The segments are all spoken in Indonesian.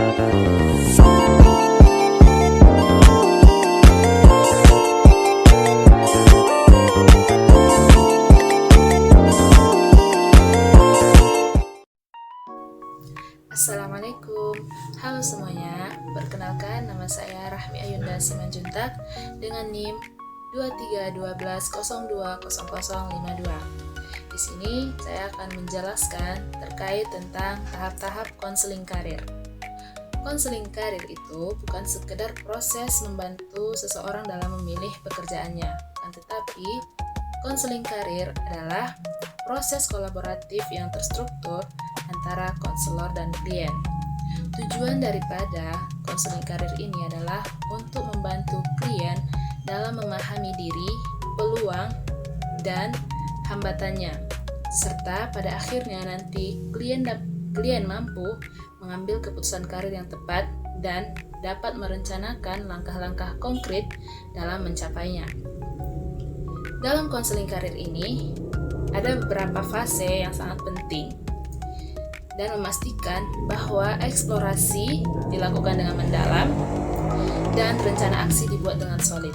Assalamualaikum, halo semuanya. Perkenalkan, nama saya Rahmi Ayunda Simanjuntak dengan NIM 2312020052. Di sini saya akan menjelaskan terkait tentang tahap-tahap konseling karir. Konseling karir itu bukan sekedar proses membantu seseorang dalam memilih pekerjaannya, tetapi konseling karir adalah proses kolaboratif yang terstruktur antara konselor dan klien. Tujuan daripada konseling karir ini adalah untuk membantu klien dalam memahami diri, peluang, dan hambatannya, serta pada akhirnya nanti klien mampu mengambil keputusan karir yang tepat dan dapat merencanakan langkah-langkah konkret dalam mencapainya. Dalam konseling karir ini, ada beberapa fase yang sangat penting dan memastikan bahwa eksplorasi dilakukan dengan mendalam dan rencana aksi dibuat dengan solid.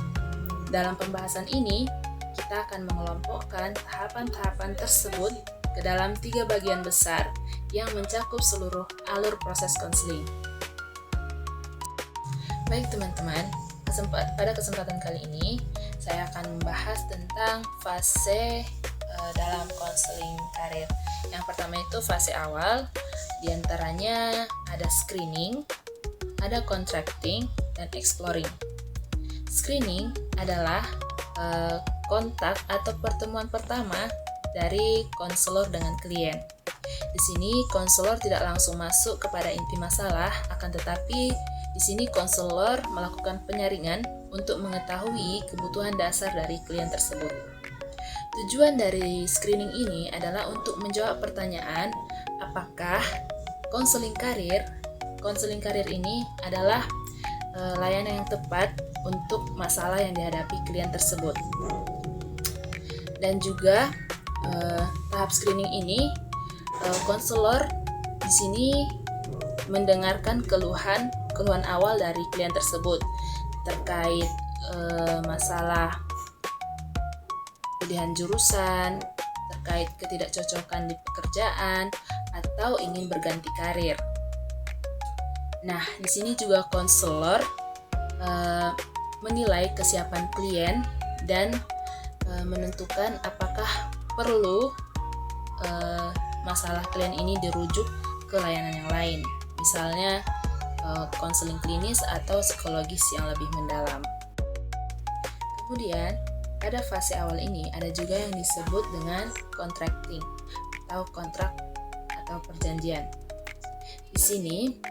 Dalam pembahasan ini, kita akan mengelompokkan tahapan-tahapan tersebut ke dalam 3 bagian besar yang mencakup seluruh alur proses konseling. Baik teman-teman, pada kesempatan kali ini saya akan membahas tentang fase dalam konseling karir. Yang pertama itu fase awal, diantaranya ada screening, ada contracting, dan exploring. Screening adalah kontak atau pertemuan pertama dari konselor dengan klien. Di sini konselor tidak langsung masuk kepada inti masalah, akan tetapi di sini konselor melakukan penyaringan untuk mengetahui kebutuhan dasar dari klien tersebut. Tujuan dari screening ini adalah untuk menjawab pertanyaan apakah konseling karir ini adalah layanan yang tepat untuk masalah yang dihadapi klien tersebut. Dan juga tahap screening ini konselor di sini mendengarkan keluhan awal dari klien tersebut terkait masalah pilihan jurusan, terkait ketidakcocokan di pekerjaan, atau ingin berganti karir. Nah, di sini juga konselor menilai kesiapan klien dan menentukan apakah perlu masalah klien ini dirujuk ke layanan yang lain, misalnya konseling klinis atau psikologis yang lebih mendalam. Kemudian, pada fase awal ini ada juga yang disebut dengan contracting atau kontrak atau perjanjian. Di sini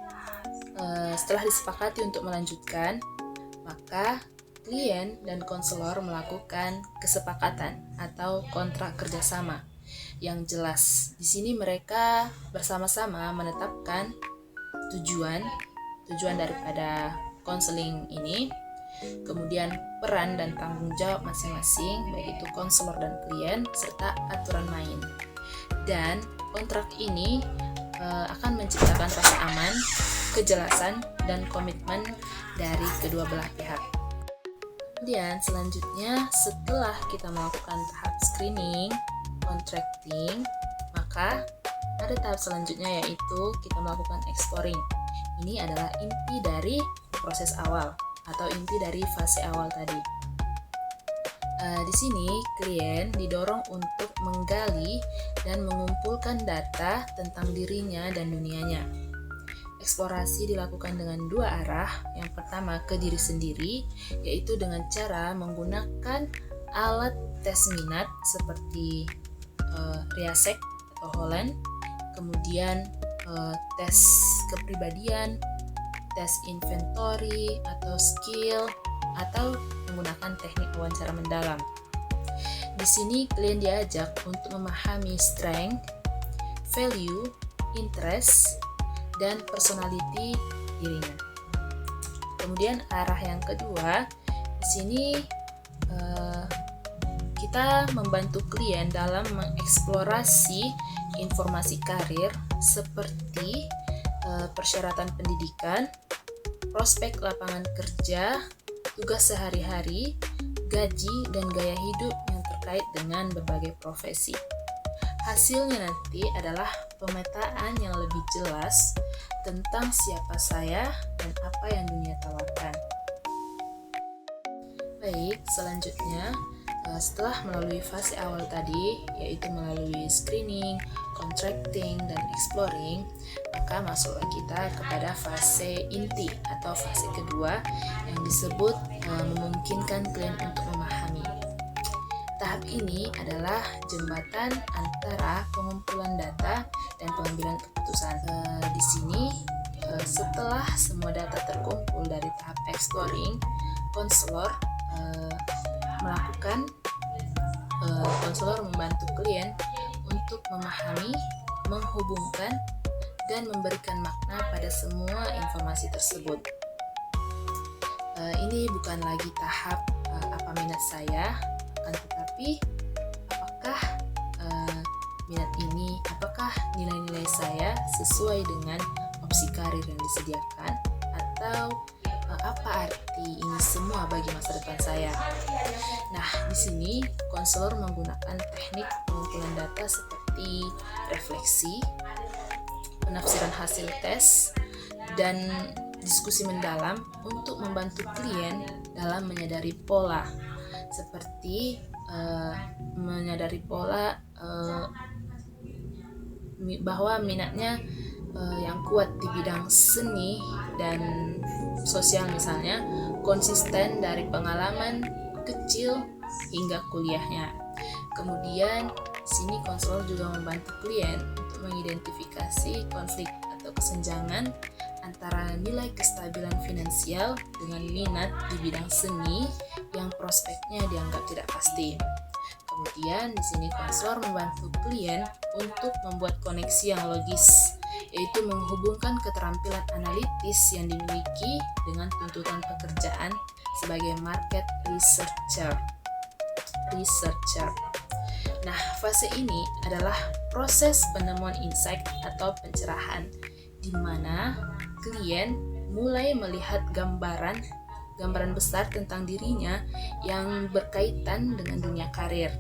setelah disepakati untuk melanjutkan, maka klien dan konselor melakukan kesepakatan atau kontrak kerjasama yang jelas. Di sini mereka bersama-sama menetapkan tujuan daripada konseling ini, kemudian peran dan tanggung jawab masing-masing, baik itu konselor dan klien, serta aturan main. Dan kontrak ini akan menciptakan rasa aman, kejelasan, dan komitmen dari kedua belah pihak. Kemudian selanjutnya, setelah kita melakukan tahap screening, contracting, maka ada tahap selanjutnya yaitu kita melakukan exploring. Ini adalah inti dari proses awal atau inti dari fase awal tadi. Di sini klien didorong untuk menggali dan mengumpulkan data tentang dirinya dan dunianya. Eksplorasi dilakukan dengan 2 arah. Yang pertama ke diri sendiri, yaitu dengan cara menggunakan alat tes minat seperti Riasek atau Holland, kemudian tes kepribadian, tes inventory atau skill, atau menggunakan teknik wawancara mendalam. Di sini klien diajak untuk memahami strength, value, interest, dan personality dirinya. Kemudian arah yang kedua, di sini kita membantu klien dalam mengeksplorasi informasi karir seperti persyaratan pendidikan, prospek lapangan kerja, tugas sehari-hari, gaji, dan gaya hidup yang terkait dengan berbagai profesi. Hasilnya nanti adalah pemetaan yang lebih jelas tentang siapa saya dan apa yang dunia tawarkan. Baik, selanjutnya setelah melalui fase awal tadi, yaitu melalui screening, contracting, dan exploring, maka masuklah kita kepada fase inti atau fase kedua yang disebut memungkinkan klien untuk memahami. Tahap ini adalah jembatan antara pengumpulan data dan pengambilan keputusan. Di sini, setelah semua data terkumpul dari tahap exploring, konselor membantu klien untuk memahami, menghubungkan, dan memberikan makna pada semua informasi tersebut. Ini bukan lagi tahap apa minat saya, akan tetapi apakah minat ini, apakah nilai-nilai saya sesuai dengan opsi karir yang disediakan, atau apa arti ini semua bagi masa depan saya. Nah, di sini konselor menggunakan teknik pengumpulan data seperti refleksi, penafsiran hasil tes, dan diskusi mendalam untuk membantu klien dalam menyadari pola, seperti menyadari pola bahwa minatnya yang kuat di bidang seni dan sosial misalnya, konsisten dari pengalaman kecil hingga kuliahnya. Kemudian sini konselor juga membantu klien untuk mengidentifikasi konflik atau kesenjangan antara nilai kestabilan finansial dengan minat di bidang seni yang prospeknya dianggap tidak pasti. Kemudian di sini konselor membantu klien untuk membuat koneksi yang logis, yaitu menghubungkan keterampilan analitis yang dimiliki dengan tuntutan pekerjaan sebagai market researcher. Nah, fase ini adalah proses penemuan insight atau pencerahan, di mana klien mulai melihat gambaran besar tentang dirinya yang berkaitan dengan dunia karir.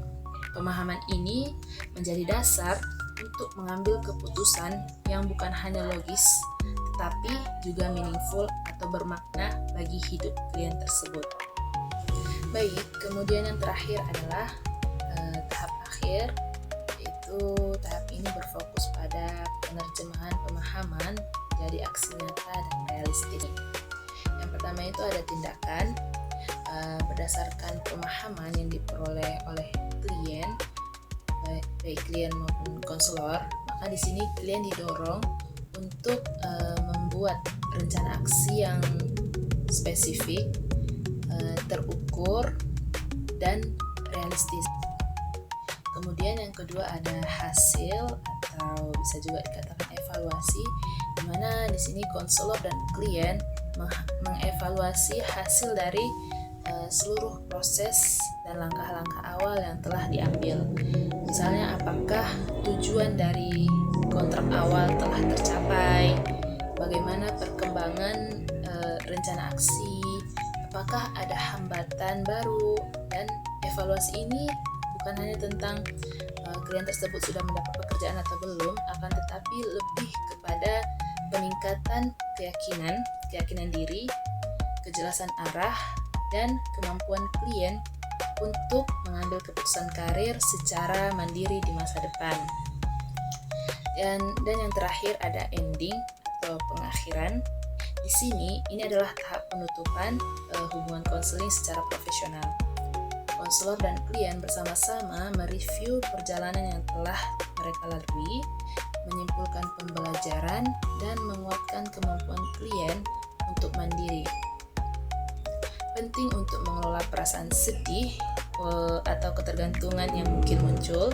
Pemahaman ini menjadi dasar untuk mengambil keputusan yang bukan hanya logis, tetapi juga meaningful atau bermakna bagi hidup klien tersebut. Baik, kemudian yang terakhir adalah tahap akhir, yaitu tahap ini berfokus pada penerjemahan pemahaman jadi aksi nyata dan realistik. Yang pertama itu ada tindakan berdasarkan pemahaman yang diperoleh oleh klien, baik klien maupun konselor. Maka di sini klien didorong untuk membuat rencana aksi yang spesifik, terukur, dan realistis. Kemudian yang kedua ada hasil atau bisa juga dikatakan evaluasi, di mana di sini konselor dan klien mengevaluasi hasil dari seluruh proses dan langkah-langkah awal yang telah diambil. Misalnya, apakah tujuan dari kontrak awal telah tercapai, bagaimana perkembangan rencana aksi, apakah ada hambatan baru, dan evaluasi ini bukan hanya tentang klien tersebut sudah mendapat pekerjaan atau belum, akan tetapi lebih kepada peningkatan keyakinan diri, kejelasan arah, dan kemampuan klien untuk mengambil keputusan karir secara mandiri di masa depan. Dan yang terakhir ada ending atau pengakhiran. Di sini ini adalah tahap penutupan hubungan konseling secara profesional. Konselor dan klien bersama-sama mereview perjalanan yang telah mereka lalui, menyimpulkan pembelajaran, dan menguatkan kemampuan klien untuk mandiri. Penting untuk mengelola perasaan sedih atau ketergantungan yang mungkin muncul,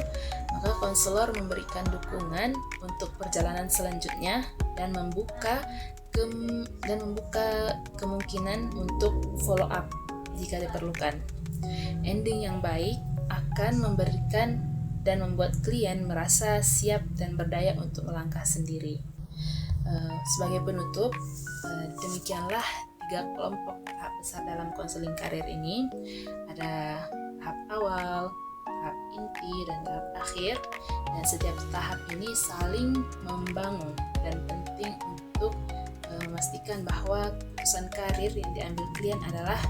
maka konselor memberikan dukungan untuk perjalanan selanjutnya dan membuka kemungkinan untuk follow up jika diperlukan. Ending yang baik akan memberikan dan membuat klien merasa siap dan berdaya untuk melangkah sendiri. Sebagai penutup, demikianlah 3 kelompok tahap besar dalam konseling karir ini. Ada tahap awal, tahap inti, dan tahap akhir. Dan setiap tahap ini saling membangun dan penting untuk memastikan bahwa keputusan karir yang diambil klien adalah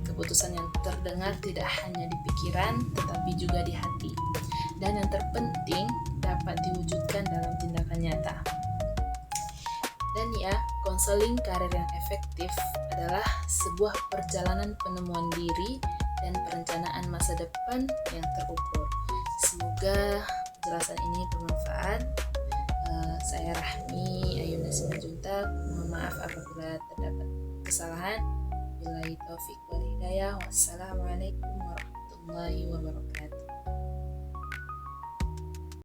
keputusan yang terdengar tidak hanya di pikiran tetapi juga di hati, dan yang terpenting dapat diwujudkan dalam tindakan nyata. Dan ya, konseling karir yang efektif adalah sebuah perjalanan penemuan diri dan perencanaan masa depan yang terukur. Semoga penjelasan ini bermanfaat. Saya Rahmi Ayunda Simanjuntak. Mohon maaf apabila terdapat kesalahan. Billahi taufik wal hidayah. Wassalamualaikum warahmatullahi wabarakatuh.